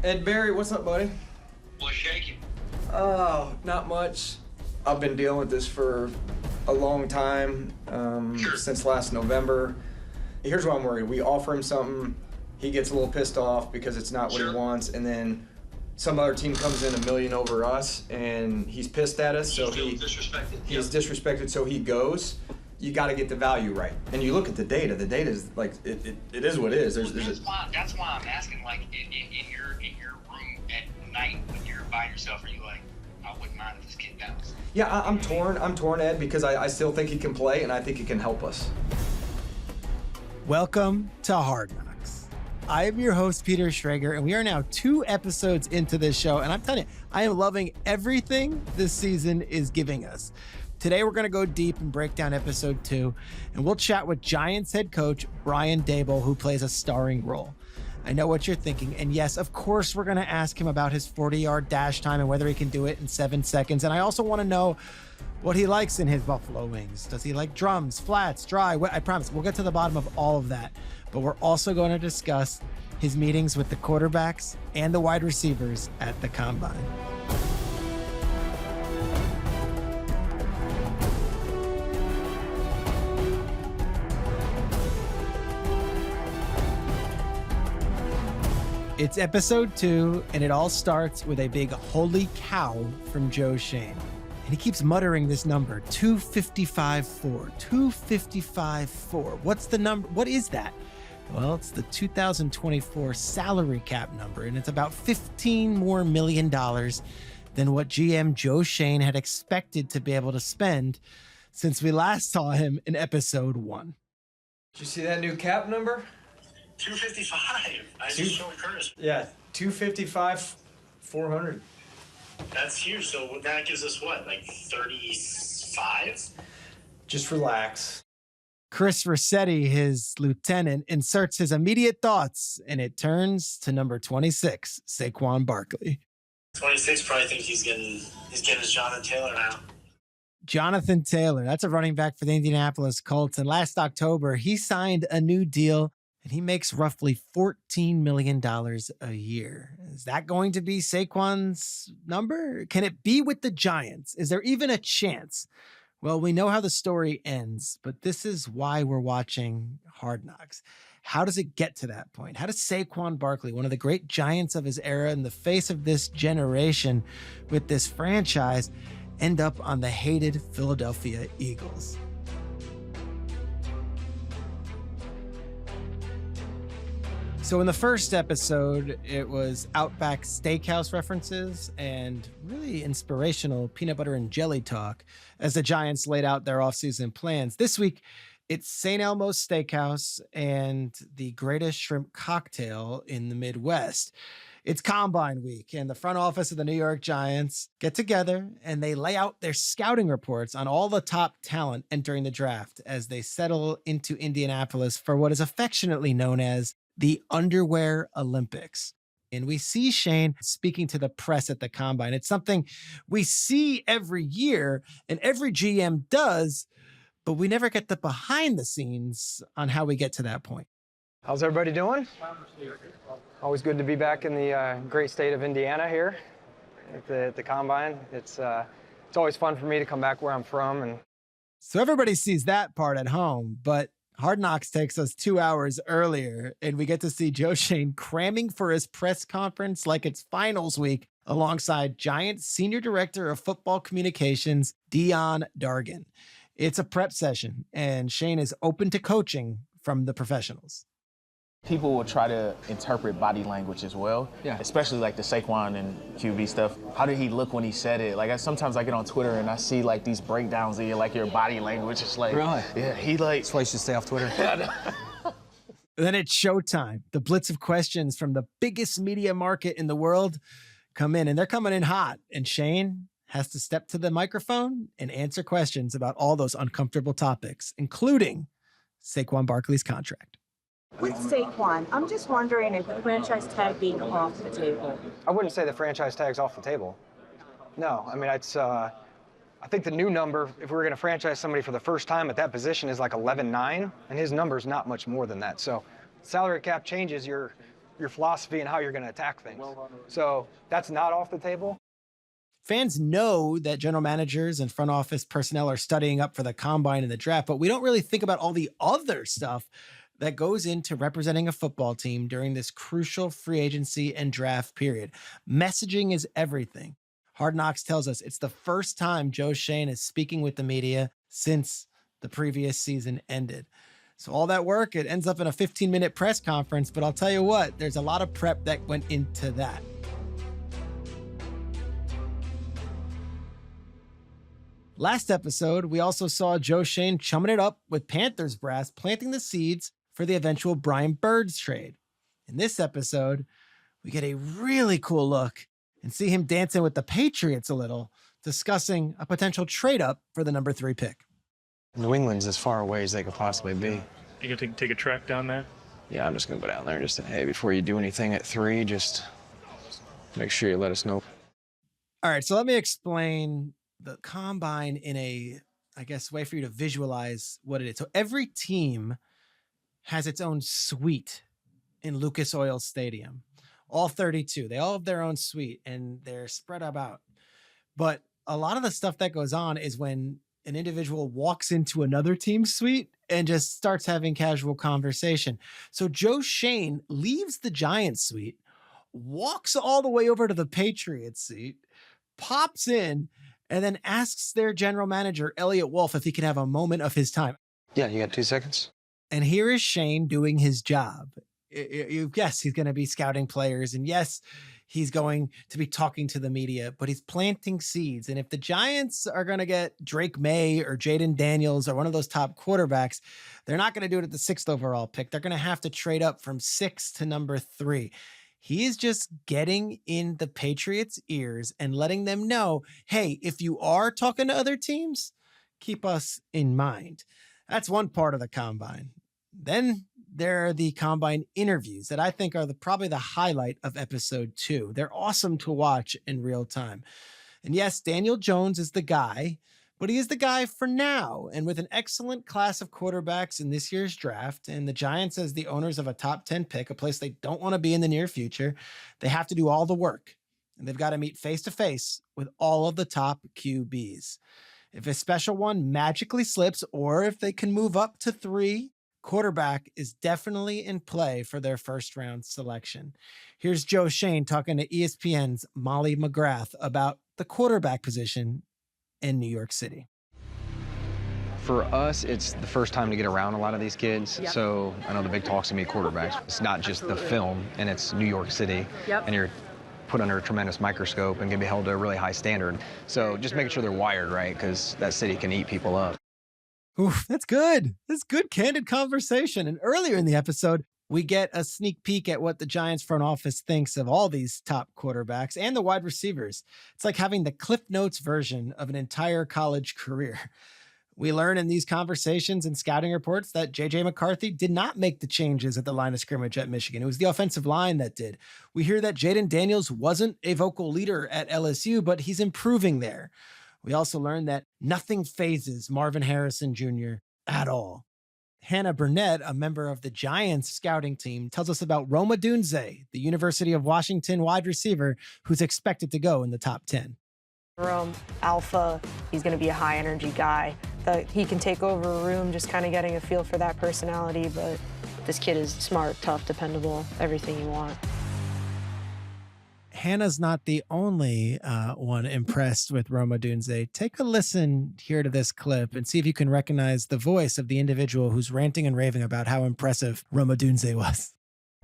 Ed Barry, what's up, buddy? What's shaking? Oh, not much. I've been dealing with this for a long time, since last November. Here's why I'm worried. We offer him something, he gets a little pissed off because it's not what he wants, and then some other team comes in $1 million over us, and he's pissed at us, so he's disrespected. He's disrespected, so he goes. You got to get the value right, and you look at the data. The data is like it is what it is. That's why I'm asking. Like in your room at night when you're by yourself, are you like, I wouldn't mind if this kid bounced? Yeah, I'm torn, Ed, because I still think he can play, and I think he can help us. Welcome to Hard Knocks. I am your host, Peter Schrager, and we are now 2 episodes into this show, and I'm telling you, I am loving everything this season is giving us. Today, we're going to go deep and break down episode 2, and we'll chat with Giants head coach Brian Daboll, who plays a starring role. I know what you're thinking, and yes, of course, we're going to ask him about his 40-yard dash time and whether he can do it in 7 seconds, and I also want to know what he likes in his buffalo wings. Does he like drums, flats, dry? I promise, we'll get to the bottom of all of that, but we're also going to discuss his meetings with the quarterbacks and the wide receivers at the Combine. It's episode 2, and it all starts with a big holy cow from Joe Schoen. And he keeps muttering this number, 255.4, 255.4. What's the number? What is that? Well, it's the 2024 salary cap number, and it's about $15 more million than what GM Joe Schoen had expected to be able to spend since we last saw him in episode 1. Did you see that new cap number? 255. I just showed Curtis. Yeah, 255, 400. That's huge. So that gives us what, like 35? Just relax. Chris Rossetti, his lieutenant, inserts his immediate thoughts, and it turns to number 26, Saquon Barkley. 26 probably thinks he's getting his Jonathan Taylor now. Jonathan Taylor, that's a running back for the Indianapolis Colts. And last October, he signed a new deal, and he makes roughly $14 million a year. Is that going to be Saquon's number? Can it be with the Giants? Is there even a chance? Well, we know how the story ends, but this is why we're watching Hard Knocks. How does it get to that point? How does Saquon Barkley, one of the great Giants of his era and the face of this generation with this franchise, end up on the hated Philadelphia Eagles? So in the first episode, it was Outback Steakhouse references and really inspirational peanut butter and jelly talk as the Giants laid out their offseason plans. This week, it's St. Elmo's Steakhouse and the greatest shrimp cocktail in the Midwest. It's Combine Week, and the front office of the New York Giants get together and they lay out their scouting reports on all the top talent entering the draft as they settle into Indianapolis for what is affectionately known as the Underwear Olympics. And we see Schoen speaking to the press at the Combine. It's something we see every year and every GM does, but we never get the behind the scenes on how we get to that point. How's everybody doing? Always good to be back in the great state of Indiana here at the Combine. It's always fun for me to come back where I'm from. And so everybody sees that part at home, but Hard Knocks takes us 2 hours earlier, and we get to see Joe Schoen cramming for his press conference like it's finals week alongside Giants Senior Director of Football Communications, Dion Dargan. It's a prep session, and Schoen is open to coaching from the professionals. People will try to interpret body language as well, especially like the Saquon and QB stuff. How did he look when he said it? Like sometimes I get on Twitter and I see like these breakdowns of your body language. It's like, really? Yeah, he like. That's why you should stay off Twitter. Then it's showtime. The blitz of questions from the biggest media market in the world come in, and they're coming in hot. And Schoen has to step to the microphone and answer questions about all those uncomfortable topics, including Saquon Barkley's contract. With Saquon, I'm just wondering if the franchise tag being off the table. I wouldn't say the franchise tag's off the table. No, I mean, it's, I think the new number, if we were going to franchise somebody for the first time at that position, is like 11.9, and his number's not much more than that. So salary cap changes, you're your philosophy and how you're going to attack things. So that's not off the table. Fans know that general managers and front office personnel are studying up for the combine and the draft, but we don't really think about all the other stuff that goes into representing a football team during this crucial free agency and draft period. Messaging is everything. Hard Knocks tells us it's the first time Joe Schoen is speaking with the media since the previous season ended. So all that work, it ends up in a 15-minute press conference, but I'll tell you what, there's a lot of prep that went into that. Last episode, we also saw Joe Schoen chumming it up with Panthers brass, planting the seeds for the eventual Brian Birds trade. In this episode, we get a really cool look and see him dancing with the Patriots a little, discussing a potential trade-up for the number 3 pick. New England's as far away as they could possibly be. You gonna take a trek down there? Yeah, I'm just gonna go down there and just say, hey, before you do anything at 3, just make sure you let us know. All right, so let me explain the combine in a, I guess, way for you to visualize what it is. So every team has its own suite in Lucas Oil Stadium. All 32. They all have their own suite and they're spread about. But a lot of the stuff that goes on is when an individual walks into another team's suite and just starts having casual conversation. So Joe Schoen leaves the Giants suite, walks all the way over to the Patriots suite, pops in, and then asks their general manager, Elliot Wolf, if he can have a moment of his time. Yeah, you got 2 seconds? And here is Schoen doing his job. Yes, he's going to be scouting players. And yes, he's going to be talking to the media, but he's planting seeds. And if the Giants are going to get Drake May or Jaden Daniels or one of those top quarterbacks, they're not going to do it at the 6th overall pick. They're going to have to trade up from 6 to number 3. He is just getting in the Patriots' ears and letting them know, hey, if you are talking to other teams, keep us in mind. That's one part of the combine. Then there are the combine interviews that I think are probably the highlight of episode 2. They're awesome to watch in real time. And yes, Daniel Jones is the guy, but he is the guy for now. And with an excellent class of quarterbacks in this year's draft, and the Giants as the owners of a top 10 pick, a place they don't want to be in the near future, they have to do all the work. And they've got to meet face-to-face with all of the top QBs. If a special one magically slips, or if they can move up to 3, quarterback is definitely in play for their first-round selection. Here's Joe Schoen talking to ESPN's Molly McGrath about the quarterback position in New York City. For us, it's the first time to get around a lot of these kids. Yep. So I know the big talk's gonna be quarterbacks. It's not just the film, and it's New York City. Yep. And you're put under a tremendous microscope and gonna be held to a really high standard. So just making sure they're wired right, because that city can eat people up. Oof, that's good. That's good, candid conversation. And earlier in the episode, we get a sneak peek at what the Giants front office thinks of all these top quarterbacks and the wide receivers. It's like having the Cliff Notes version of an entire college career. We learn in these conversations and scouting reports that J.J. McCarthy did not make the changes at the line of scrimmage at Michigan. It was the offensive line that did. We hear that Jaden Daniels wasn't a vocal leader at LSU, but he's improving there. We also learned that nothing phases Marvin Harrison Jr. at all. Hannah Burnett, a member of the Giants scouting team, tells us about Rome Odunze, the University of Washington wide receiver who's expected to go in the top 10. Rome, alpha, he's going to be a high energy guy. He can take over a room, just kind of getting a feel for that personality, but this kid is smart, tough, dependable, everything you want. Hannah's not the only one impressed with Rome Odunze. Take a listen here to this clip and see if you can recognize the voice of the individual who's ranting and raving about how impressive Rome Odunze was.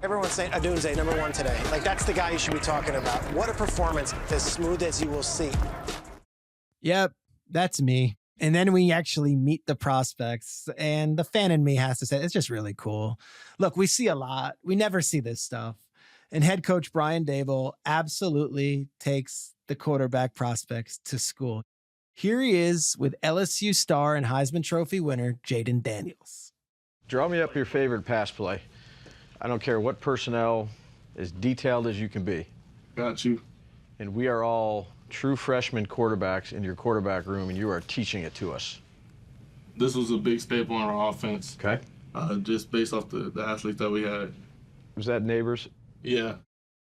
Everyone's saying Odunze, number 1 today. Like, that's the guy you should be talking about. What a performance, as smooth as you will see. Yep, that's me. And then we actually meet the prospects, and the fan in me has to say, it's just really cool. Look, we see a lot. We never see this stuff. And head coach Brian Daboll absolutely takes the quarterback prospects to school. Here he is with LSU star and Heisman Trophy winner, Jaden Daniels. Draw me up your favorite pass play. I don't care what personnel, as detailed as you can be. Got you. And we are all true freshman quarterbacks in your quarterback room, and you are teaching it to us. This was a big staple in our offense. Okay. Just based off the athletes that we had. Was that Neighbors? Yeah.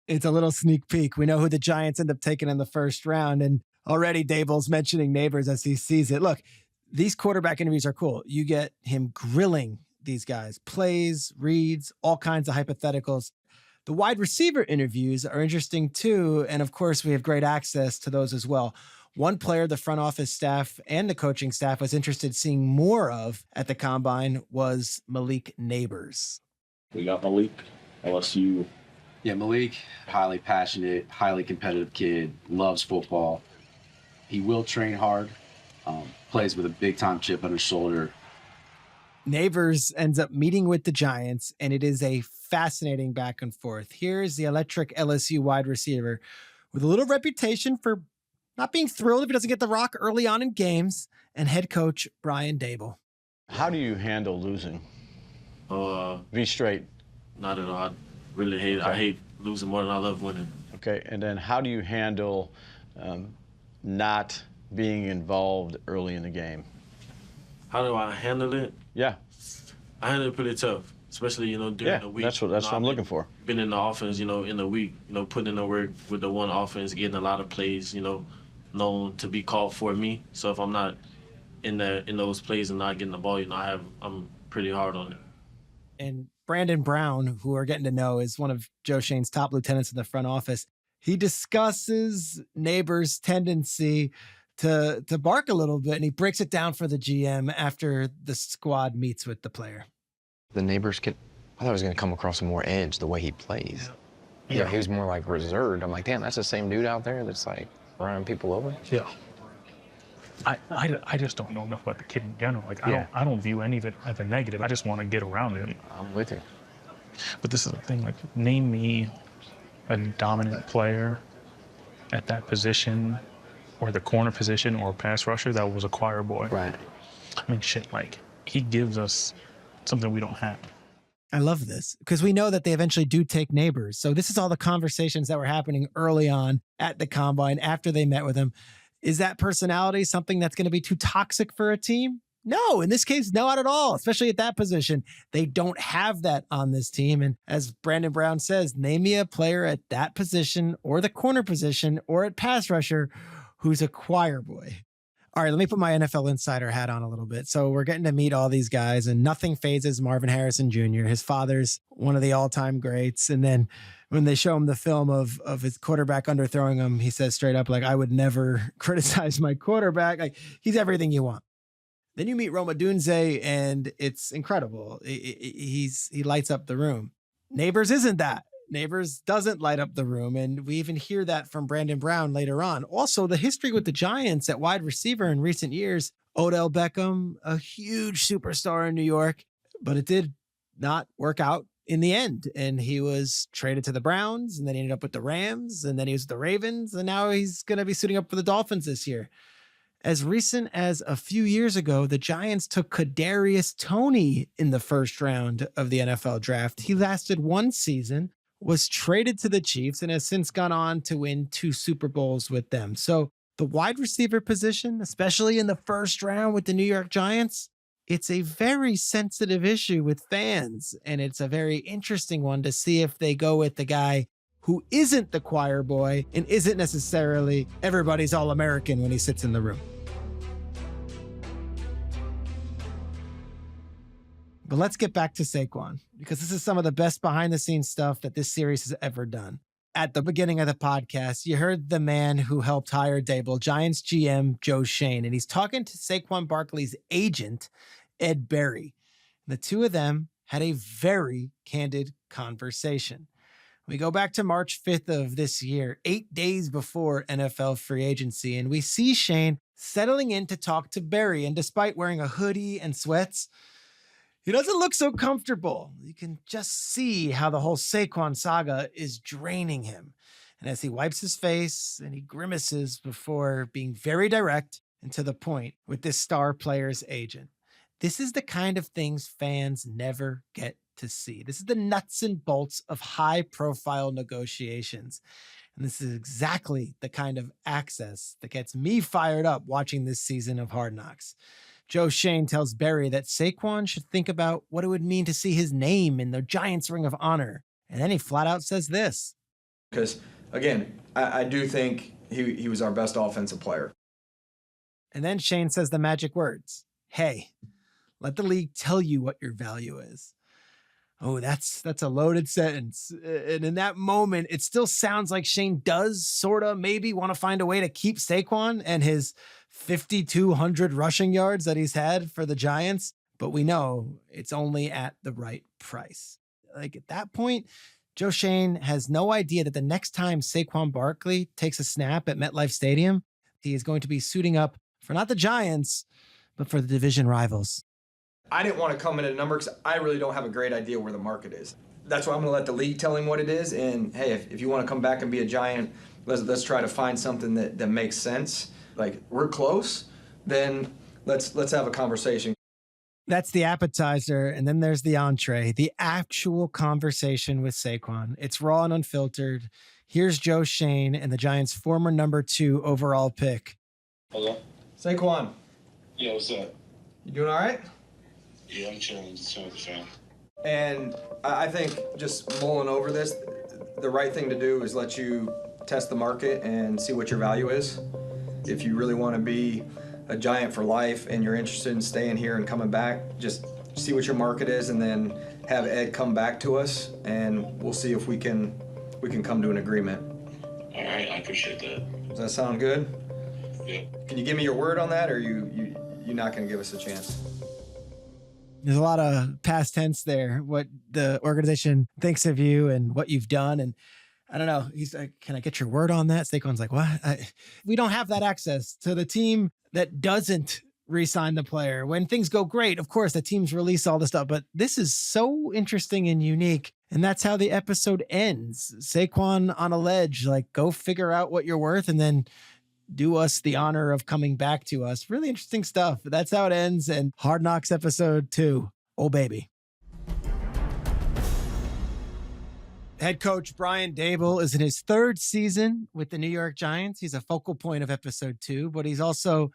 It's a little sneak peek. We know who the Giants end up taking in the first round, and already Daboll's mentioning Neighbors as he sees it. Look, these quarterback interviews are cool. You get him grilling these guys, plays, reads, all kinds of hypotheticals. The wide receiver interviews are interesting too, and of course, we have great access to those as well. One player the front office staff and the coaching staff was interested in seeing more of at the Combine was Malik Neighbors. We got Malik, LSU. Yeah, Malik, highly passionate, highly competitive kid, loves football. He will train hard, plays with a big-time chip on his shoulder. Neighbors ends up meeting with the Giants, and it is a fascinating back and forth. Here's the electric LSU wide receiver with a little reputation for not being thrilled if he doesn't get the rock early on in games, and head coach Brian Daboll. How do you handle losing? Be straight. Not at all. I really hate it. I hate losing more than I love winning. Okay, and then how do you handle not being involved early in the game? How do I handle it? Yeah. I handle it pretty tough, especially, during the week. That's what I'm looking for. Been in the offense, in the week, putting in the work with the one offense, getting a lot of plays, known to be called for me. So if I'm not in those plays and not getting the ball, I'm pretty hard on it. And Brandon Brown, who we're getting to know, is one of Joe Schoen's top lieutenants in the front office. He discusses Neighbors' tendency to bark a little bit, and he breaks it down for the GM after the squad meets with the player. The Neighbors I thought it was going to come across more edge the way he plays. Yeah, he was more like reserved. I'm like, damn, that's the same dude out there that's like running people over. Yeah. I just don't know enough about the kid in general. Like, I don't view any of it as a negative. I just want to get around him. I'm with you. But this is the thing, like, name me a dominant player at that position or the corner position or pass rusher that was a choir boy. Right. I mean, shit, like, he gives us something we don't have. I love this because we know that they eventually do take Neighbors. So this is all the conversations that were happening early on at the Combine after they met with him. Is that personality something that's going to be too toxic for a team? No, in this case, no, not at all, especially at that position. They don't have that on this team. And as Brandon Brown says, name me a player at that position or the corner position or at pass rusher who's a choir boy. All right, let me put my NFL insider hat on a little bit. So we're getting to meet all these guys, and nothing phases Marvin Harrison Jr. His father's one of the all-time greats. And then when they show him the film of his quarterback underthrowing him, he says straight up, like, I would never criticize my quarterback. Like, he's everything you want. Then you meet Rome Odunze, and it's incredible. He lights up the room. Neighbors isn't that. Neighbors doesn't light up the room, and we even hear that from Brandon Brown later on. Also, the history with the Giants at wide receiver in recent years, Odell Beckham, a huge superstar in New York, but it did not work out in the end, and he was traded to the Browns, and then he ended up with the Rams, and then he was with the Ravens, and now he's going to be suiting up for the Dolphins this year. As recent as a few years ago, the Giants took Kadarius Toney in the first round of the NFL draft. He lasted one season, was traded to the Chiefs, and has since gone on to win 2 Super Bowls with them. So the wide receiver position, especially in the first round with the New York Giants, it's a very sensitive issue with fans, and it's a very interesting one to see if they go with the guy who isn't the choir boy and isn't necessarily everybody's All-American when he sits in the room. But let's get back to Saquon, because this is some of the best behind-the-scenes stuff that this series has ever done. At the beginning of the podcast, you heard the man who helped hire Daboll, Giants GM Joe Schoen, and he's talking to Saquon Barkley's agent, Ed Berry. The two of them had a very candid conversation. We go back to March 5th of this year, 8 days before NFL free agency, and we see Schoen settling in to talk to Berry, and despite wearing a hoodie and sweats, he doesn't look so comfortable. You can just see how the whole Saquon saga is draining him. And as he wipes his face and he grimaces before being very direct and to the point with this star player's agent. This is the kind of things fans never get to see. This is the nuts and bolts of high-profile negotiations. And this is exactly the kind of access that gets me fired up watching this season of Hard Knocks. Joe Schoen tells Berry that Saquon should think about what it would mean to see his name in the Giants' Ring of Honor And then he flat out says this. Because, again, I do think he was our best offensive player. And then Shane says the magic words. Hey, let the league tell you what your value is. Oh, that's a loaded sentence. And in that moment, it still sounds like Shane does sort of maybe want to find a way to keep Saquon and his 5,200 rushing yards that he's had for the Giants. But we know it's only at the right price. Like at that point, Joe Schoen has no idea that the next time Saquon Barkley takes a snap at MetLife Stadium, he is going to be suiting up for not the Giants, but for the division rivals. I didn't want to come in at a number because I really don't have a great idea where the market is. That's why I'm going to let the league tell him what it is. And hey, if you want to come back and be a Giant, let's try to find something that makes sense. Like we're close, then let's have a conversation. That's the appetizer, and then there's the entree, the actual conversation with Saquon. It's raw and unfiltered. Here's Joe Schoen and the Giants' former number 2 overall pick. Hello? Saquon. Yeah, what's up? You doing all right? Yeah, I'm chilling. Just chilling with the fam. And I think just mulling over this, the right thing to do is let you test the market and see what your value is. If you really want to be a Giant for life and you're interested in staying here and coming back, just see what your market is and then have Ed come back to us and we'll see if we can come to an agreement. All right, I appreciate that. Does that sound good? Yeah. Can you give me your word on that, or you're not going to give us a chance? There's a lot of past tense there, what the organization thinks of you and what you've done. And I don't know. He's like, can I get your word on that? Saquon's like, what? We don't have that access to the team that doesn't re-sign the player. When things go great, of course, the teams release all the stuff. But this is so interesting and unique. And that's how the episode ends. Saquon on a ledge, like, go figure out what you're worth and then do us the honor of coming back to us. Really interesting stuff. That's how it ends. And Hard Knocks episode 2. Oh, baby. Head coach Brian Daboll is in his 3rd season with the New York Giants. He's a focal point of episode 2, but he's also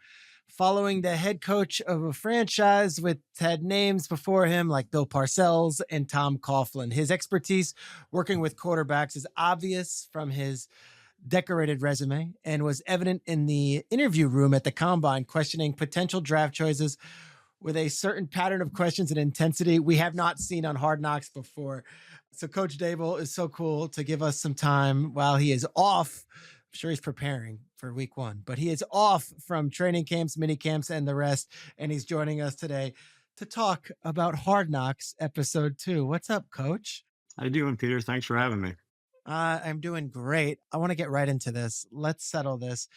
following the head coach of a franchise with had names before him like Bill Parcells and Tom Coughlin. His expertise working with quarterbacks is obvious from his decorated resume and was evident in the interview room at the Combine, questioning potential draft choices with a certain pattern of questions and intensity we have not seen on Hard Knocks before. So Coach Daboll is so cool to give us some time while he is off. I'm sure he's preparing for week 1, but he is off from training camps, mini camps, and the rest. And he's joining us today to talk about Hard Knocks episode 2. What's up, Coach? How you doing, Peter? Thanks for having me. I'm doing great. I want to get right into this. Let's settle this.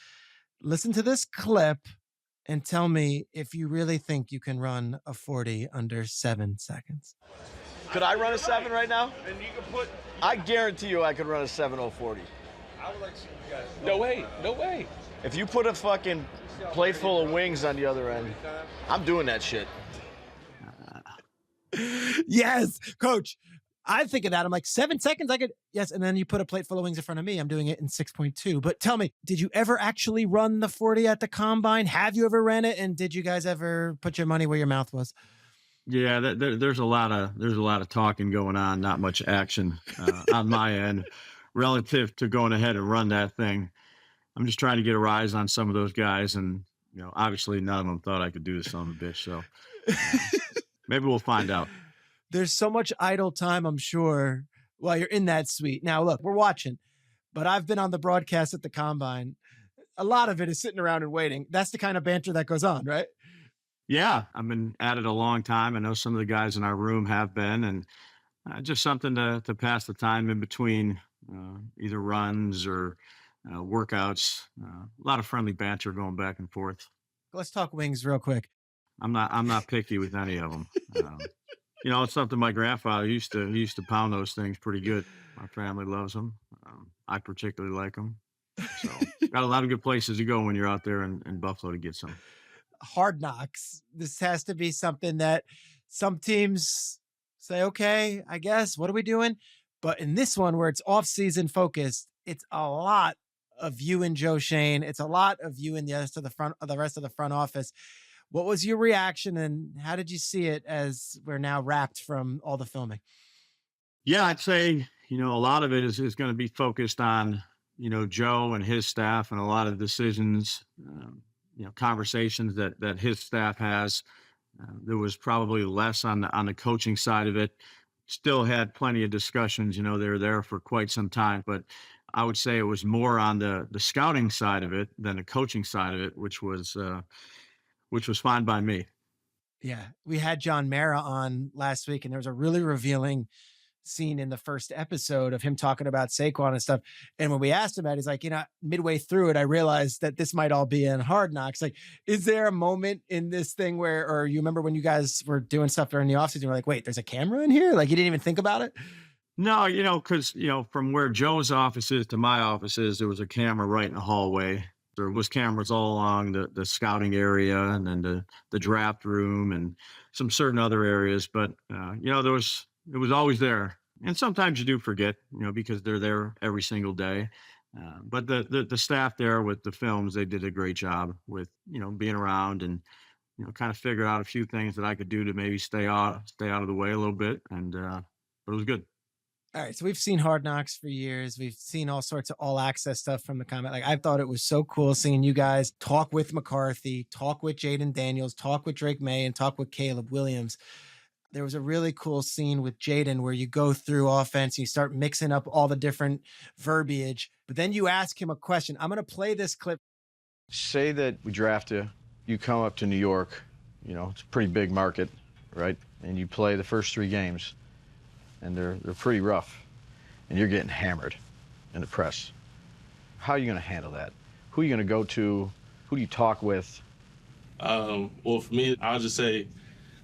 Listen to this clip and tell me if you really think you can run a 40 under 7 seconds. Could I run a 7 right now? And you can put. I guarantee you I could run a 7:40. I would like to see you guys. No way. No way. If you put a fucking plate full of wings on the other end, I'm doing that shit. Yes, Coach. I think of that. I'm like, 7 seconds, I could, yes. And then you put a plate full of wings in front of me. I'm doing it in 6.2. But tell me, did you ever actually run the 40 at the Combine? Have you ever ran it? And did you guys ever put your money where your mouth was? Yeah, there's a lot of talking going on, not much action on my end relative to going ahead and run that thing. I'm just trying to get a rise on some of those guys, and obviously none of them thought I could do this son of a bitch. So maybe we'll find out. There's so much idle time, I'm sure, while you're in that suite. Now, look, we're watching, but I've been on the broadcast at the Combine. A lot of it is sitting around and waiting. That's the kind of banter that goes on, right? Yeah, I've been at it a long time. I know some of the guys in our room have been, and just something to pass the time in between either runs or workouts. A lot of friendly banter going back and forth. Let's talk wings real quick. I'm not picky with any of them. It's something my grandfather used to pound those things pretty good. My family loves them. I particularly like them. So got a lot of good places to go when you're out there in Buffalo to get some. Hard Knocks. This has to be something that some teams say, okay, I guess, what are we doing? But in this one where it's off-season focused, it's a lot of you and Joe Schoen. It's a lot of you and the rest of the front office. What was your reaction and how did you see it as we're now wrapped from all the filming? Yeah, I'd say, A lot of it is going to be focused on, Joe and his staff, and a lot of decisions, conversations that his staff has. There was probably less on the coaching side of it. Still had plenty of discussions. They were there for quite some time, but I would say it was more on the scouting side of it than the coaching side of it, which was fine by me. Yeah, we had John Mara on last week, and there was a really revealing scene in the first episode of him talking about Saquon and stuff. And when we asked him that, he's like, midway through it, I realized that this might all be in Hard Knocks. Like, is there a moment in this thing where, or you remember when you guys were doing stuff during the offseason, you're like, wait, there's a camera in here? Like, you didn't even think about it? No, because, from where Joe's office is to my office is, there was a camera right in the hallway. There was cameras all along the scouting area, and then the draft room and some certain other areas. But, it was always there. And sometimes you do forget, because they're there every single day. But the staff there with the films, they did a great job with, being around and, kind of figure out a few things that I could do to maybe stay out of the way a little bit. And but it was good. All right, so we've seen Hard Knocks for years. We've seen all sorts of all access stuff from the comment. Like, I thought it was so cool seeing you guys talk with McCarthy, talk with Jaden Daniels, talk with Drake May, and talk with Caleb Williams. There was a really cool scene with Jaden where you go through offense, you start mixing up all the different verbiage, but then you ask him a question. I'm going to play this clip. Say that we draft you, you come up to New York, it's a pretty big market, right? And you play the first 3 games, and they're pretty rough, and you're getting hammered in the press. How are you going to handle that? Who are you going to go to? Who do you talk with? Well, for me, I'll just say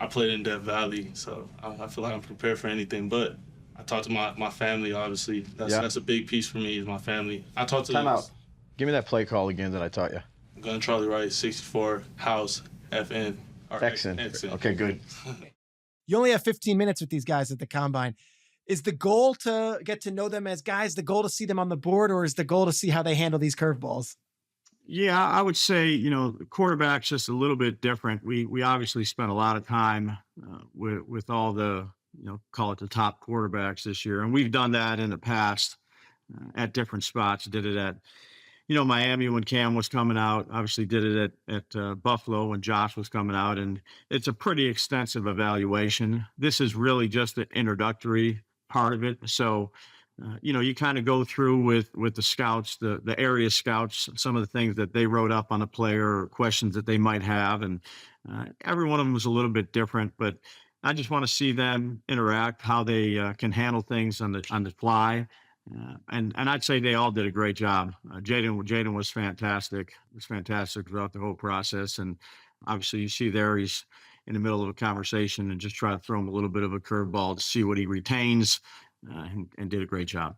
I played in Death Valley, so I feel like I'm prepared for anything. But I talk to my family, obviously. That's a big piece for me, is my family. I talk to Time out. Give me that play call again that I taught you. Gun Charlie Wright, 64, House, FN. Or XN. Okay, good. You only have 15 minutes with these guys at the Combine. Is the goal to get to know them as guys, the goal to see them on the board, or is the goal to see how they handle these curveballs? Yeah, I would say, the quarterback's just a little bit different. We obviously spent a lot of time with all the, call it the top quarterbacks this year. And we've done that in the past at different spots. Did it at, Miami when Cam was coming out. Obviously did it at Buffalo when Josh was coming out. And it's a pretty extensive evaluation. This is really just the introductory part of it. So, you kind of go through with the scouts, the area scouts, some of the things that they wrote up on a player or questions that they might have. And every one of them was a little bit different, but I just want to see them interact, how they can handle things on the fly. And I'd say they all did a great job. Jaden was fantastic. It was fantastic throughout the whole process. And obviously you see there, he's in the middle of a conversation and just try to throw him a little bit of a curveball to see what he retains. And did a great job.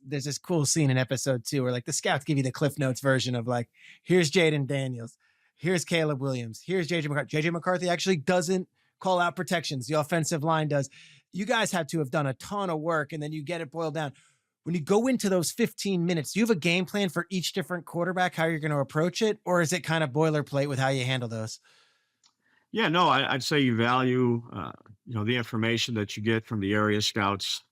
There's this cool scene in episode 2 where, like, the scouts give you the Cliff Notes version of, like, here's Jaden Daniels, here's Caleb Williams, here's JJ McCarthy. JJ McCarthy actually doesn't call out protections. The offensive line does. You guys had to have done a ton of work, and then you get it boiled down. When you go into those 15 minutes, do you have a game plan for each different quarterback, how you're going to approach it? Or is it kind of boilerplate with how you handle those? Yeah, no, I'd say you value, the information that you get from the area scouts,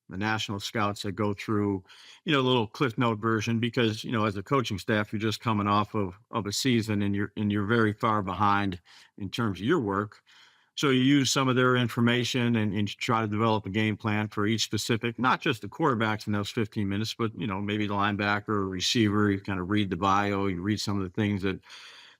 the national scouts that go through, a little Cliff Note version, because, as a coaching staff, you're just coming off of a season and you're very far behind in terms of your work. So you use some of their information and you try to develop a game plan for each specific, not just the quarterbacks in those 15 minutes, but, maybe the linebacker or receiver. You kind of read the bio, you read some of the things that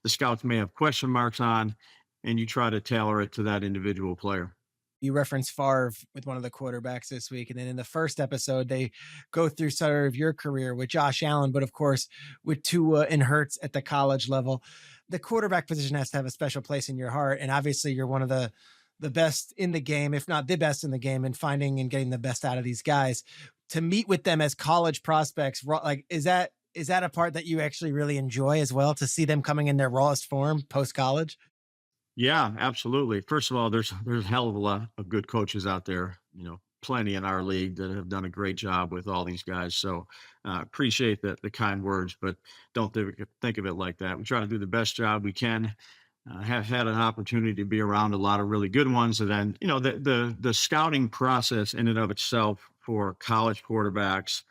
the scouts may have question marks on, and you try to tailor it to that individual player. You referenced Favre with one of the quarterbacks this week. And then in the first episode, they go through sort of your career with Josh Allen, but of course with Tua and Hurts at the college level. The quarterback position has to have a special place in your heart. And obviously you're one of the best in the game, if not the best in the game, in finding and getting the best out of these guys. To meet with them as college prospects, like, is that a part that you actually really enjoy as well, to see them coming in their rawest form post-college? Yeah, absolutely. First of all, there's a hell of a lot of good coaches out there, plenty in our league that have done a great job with all these guys. So appreciate the kind words, but don't think of it like that. We try to do the best job we can. Have had an opportunity to be around a lot of really good ones. And then, the scouting process in and of itself for college quarterbacks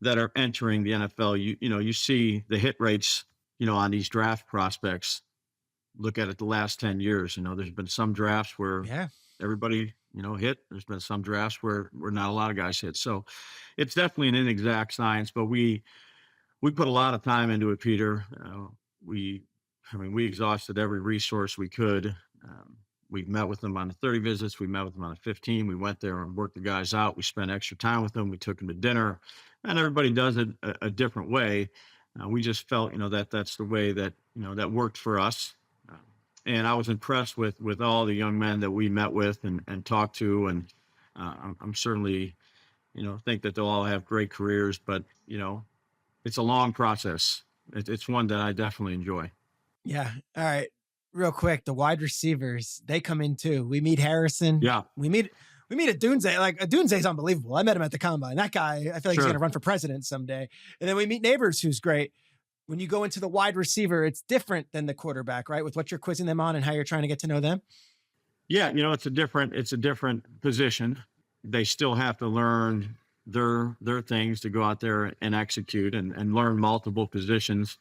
that are entering the NFL. You see the hit rates, on these draft prospects. Look at it the last 10 years. There's been some drafts where everybody, hit. There's been some drafts where not a lot of guys hit. So it's definitely an inexact science, but we put a lot of time into it, Peter. We exhausted every resource we could. We met with them on the 30 visits. We met with them on the 15. We went there and worked the guys out. We spent extra time with them. We took them to dinner, and everybody does it a different way. We just felt, that's the way that, that worked for us. And I was impressed with all the young men that we met with and talked to. And I'm certainly, think that they'll all have great careers, but, it's a long process. It's one that I definitely enjoy. Yeah. All right. Real quick, the wide receivers, they come in too. We meet Harrison. Yeah. We meet Adunze. Like, Adunze is unbelievable. I met him at the combine. That guy, I feel like he's going to run for president someday. And then we meet Neighbors, who's great. When you go into the wide receiver, it's different than the quarterback, right? With what you're quizzing them on and how you're trying to get to know them. Yeah. It's a different position. They still have to learn their things to go out there and execute and learn multiple positions.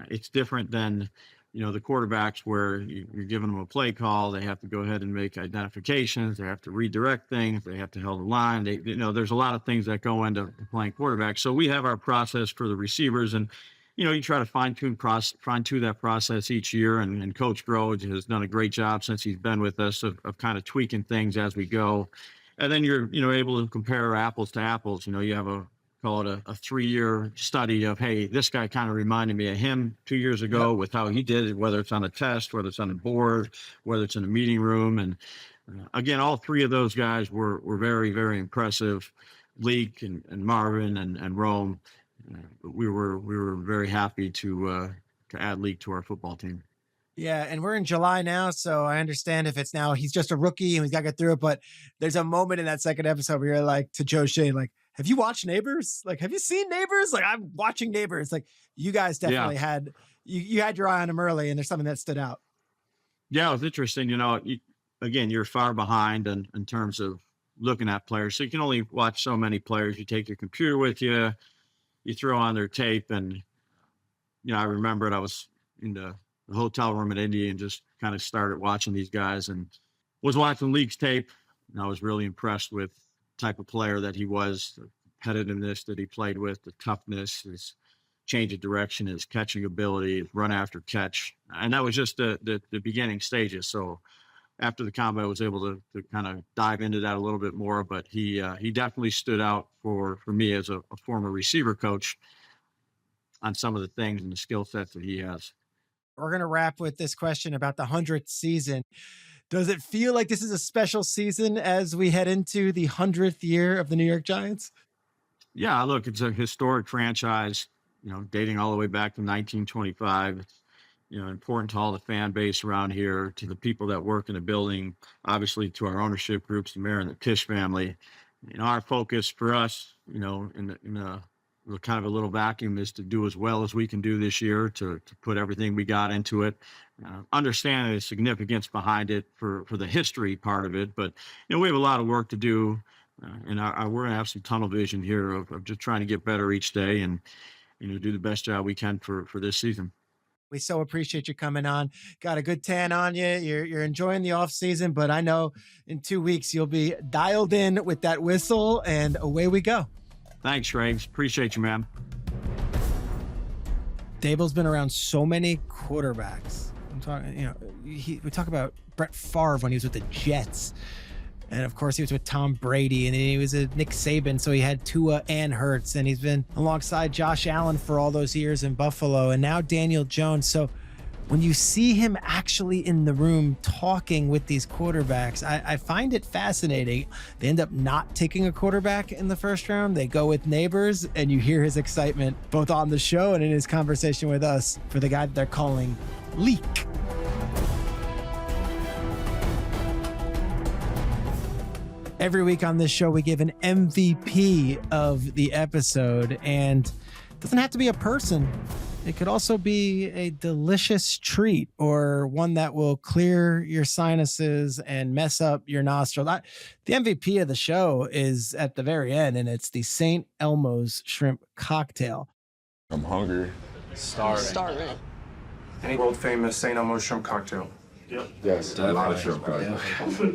It's different than, the quarterbacks where you're giving them a play call. They have to go ahead and make identifications. They have to redirect things. They have to hold the line. There's a lot of things that go into playing quarterback. So we have our process for the receivers, and, you try to fine tune that process each year. And Coach Groves has done a great job since he's been with us of kind of tweaking things as we go. And then you're, able to compare apples to apples. You have call it a 3-year study of, hey, this guy kind of reminded me of him 2 years ago with how he did it, whether it's on a test, whether it's on a board, whether it's in a meeting room. And again, all three of those guys were very, very impressive. Leak and Marvin and Rome. We were very happy to add Leak to our football team. Yeah, and we're in July now, so I understand if it's now he's just a rookie and he's got to get through it. But there's a moment in that second episode where you're like to Joe Schoen, like, have you watched Neighbors? Like, have you seen Neighbors? Like, I'm watching Neighbors. Like, you guys definitely had you had your eye on him early, and there's something that stood out. Yeah, it was interesting. Again, you're far behind in terms of looking at players, so you can only watch so many players. You take your computer with you, you throw on their tape, and I remember I was in the hotel room at Indy and just kind of started watching these guys and was watching Leak's tape. And I was really impressed with the type of player that he was, the competitiveness that he played with, the toughness, his change of direction, his catching ability, his run after catch. And that was just the beginning stages. So after the combine, I was able to kind of dive into that a little bit more, but he definitely stood out for me as a former receiver coach on some of the things and the skill sets that he has. We're going to wrap with this question about the 100th season. Does it feel like this is a special season as we head into the 100th year of the New York Giants? Yeah, look, it's a historic franchise, dating all the way back to 1925. It's, important to all the fan base around here, to the people that work in the building, obviously to our ownership groups, the mayor and the Tisch family. Our focus for us, in a kind of a little vacuum is to do as well as we can do this year, to put everything we got into it, understand the significance behind it for the history part of it. But, we have a lot of work to do, and we're going to have some tunnel vision here of just trying to get better each day and, do the best job we can for this season. We so appreciate you coming on. Got a good tan on you. You're enjoying the off season, but I know in 2 weeks you'll be dialed in with that whistle, and away we go. Thanks, Schrager. Appreciate you, man. Daboll's been around so many quarterbacks. I'm talking, we talk about Brett Favre when he was with the Jets. And of course, he was with Tom Brady, and then he was with Nick Saban. So he had Tua and Hurts, and he's been alongside Josh Allen for all those years in Buffalo, and now Daniel Jones. So when you see him actually in the room talking with these quarterbacks, I find it fascinating. They end up not taking a quarterback in the first round. They go with Neighbors, and you hear his excitement both on the show and in his conversation with us for the guy that they're calling Leak. Every week on this show, we give an MVP of the episode, and it doesn't have to be a person. it could also be a delicious treat or one that will clear your sinuses and mess up your nostrils. The MVP of the show is at the very end, and it's the St. Elmo's shrimp cocktail. I'm hungry. Starving. Any world famous St. Elmo's shrimp cocktail? Yep. Yes, a lot of shrimp cocktail.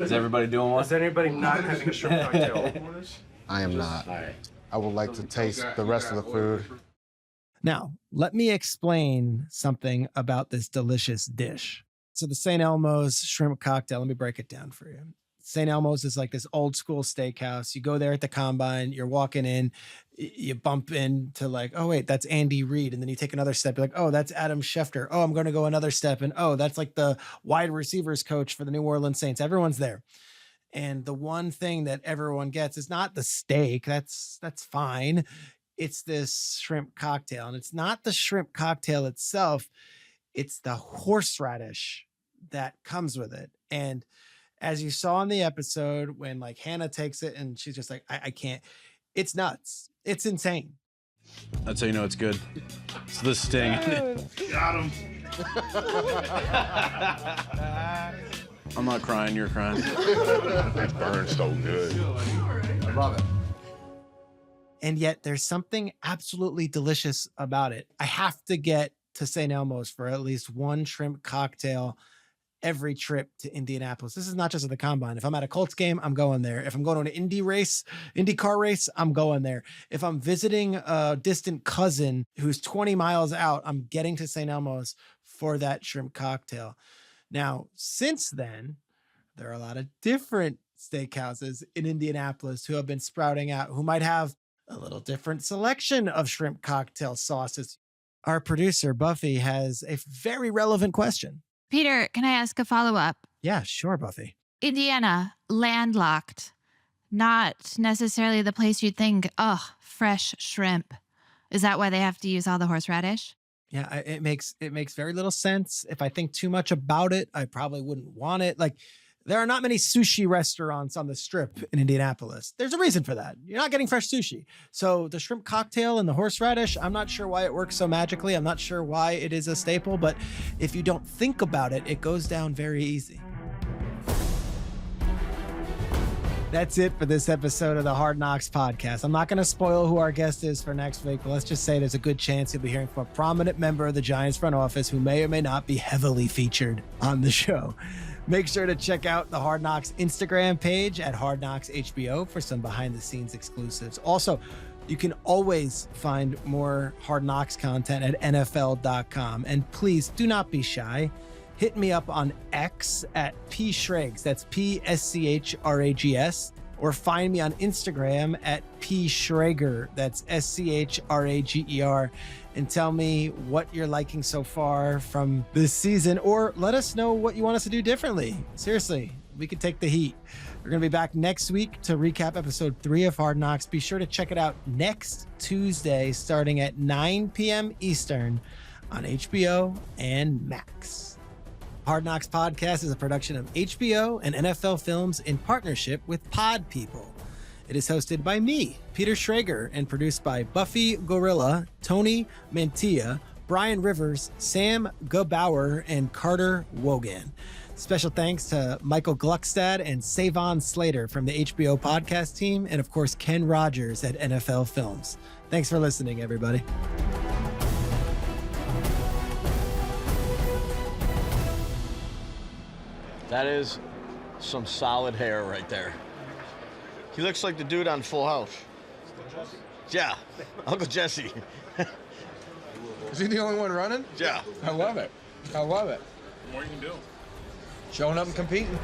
Is everybody doing one? Is anybody not having a shrimp cocktail? I am not. I would like to taste the rest of the food. Now, let me explain something about this delicious dish. So the St. Elmo's shrimp cocktail, let me break it down for you. St. Elmo's is like this old school steakhouse. You go there at the Combine, you're walking in, you bump into like, oh wait, that's Andy Reid. And then you take another step, you're like, oh, that's Adam Schefter. Oh, I'm going to go another step. And oh, that's like the wide receivers coach for the New Orleans Saints. Everyone's there. And the one thing that everyone gets is not the steak. That's fine. It's this shrimp cocktail. And it's not the shrimp cocktail itself. It's the horseradish that comes with it. And as you saw in the episode, when like Hannah takes it and she's just like, I can't, it's nuts. It's insane. That's how you know it's good. It's the sting. Got him. I'm not crying, you're crying. It burns so good. I love it. And yet there's something absolutely delicious about it. I have to get to St. Elmo's for at least one shrimp cocktail every trip to Indianapolis. This is not just at the Combine. If I'm at a Colts game, I'm going there. If I'm going to an Indy car race, I'm going there. If I'm visiting a distant cousin who's 20 miles out, I'm getting to St. Elmo's for that shrimp cocktail. Now, since then, there are a lot of different steakhouses in Indianapolis who have been sprouting out, who might have a little different selection of shrimp cocktail sauces. Our producer, Buffy, has a very relevant question. Peter, can I ask a follow-up? Yeah, sure, Buffy. Indiana, landlocked. Not necessarily the place you'd think, oh, fresh shrimp. Is that why they have to use all the horseradish? Yeah, it makes very little sense. If I think too much about it, I probably wouldn't want it. Like, there are not many sushi restaurants on the Strip in Indianapolis. There's a reason for that. You're not getting fresh sushi. So the shrimp cocktail and the horseradish, I'm not sure why it works so magically. I'm not sure why it is a staple, but if you don't think about it, it goes down very easy. That's it for this episode of the Hard Knocks podcast. I'm not going to spoil who our guest is for next week, but let's just say there's a good chance you'll be hearing from a prominent member of the Giants front office who may or may not be heavily featured on the show. Make sure to check out the Hard Knocks Instagram page at Hard Knocks HBO for some behind-the-scenes exclusives. Also, you can always find more Hard Knocks content at NFL.com. And please do not be shy. Hit me up on X at pschrags. That's PSCHRAGS. Or find me on Instagram at pschrager. That's SCHRAGER. And tell me what you're liking so far from this season, or let us know what you want us to do differently. Seriously, we could take the heat. We're going to be back next week to recap episode 3 of Hard Knocks. Be sure to check it out next Tuesday, starting at 9 p.m. Eastern on HBO and Max. Hard Knocks Podcast is a production of HBO and NFL Films in partnership with Pod People. It is hosted by me, Peter Schrager, and produced by Buffy Gorilla, Tony Mantilla, Brian Rivers, Sam Gobauer, and Carter Wogan. Special thanks to Michael Gluckstad and Savon Slater from the HBO podcast team, and of course, Ken Rogers at NFL Films. Thanks for listening, everybody. That is some solid hair right there. He looks like the dude on Full House. Yeah, Uncle Jesse. Is he the only one running? Yeah. I love it. I love it. The more you can do. Showing up and competing.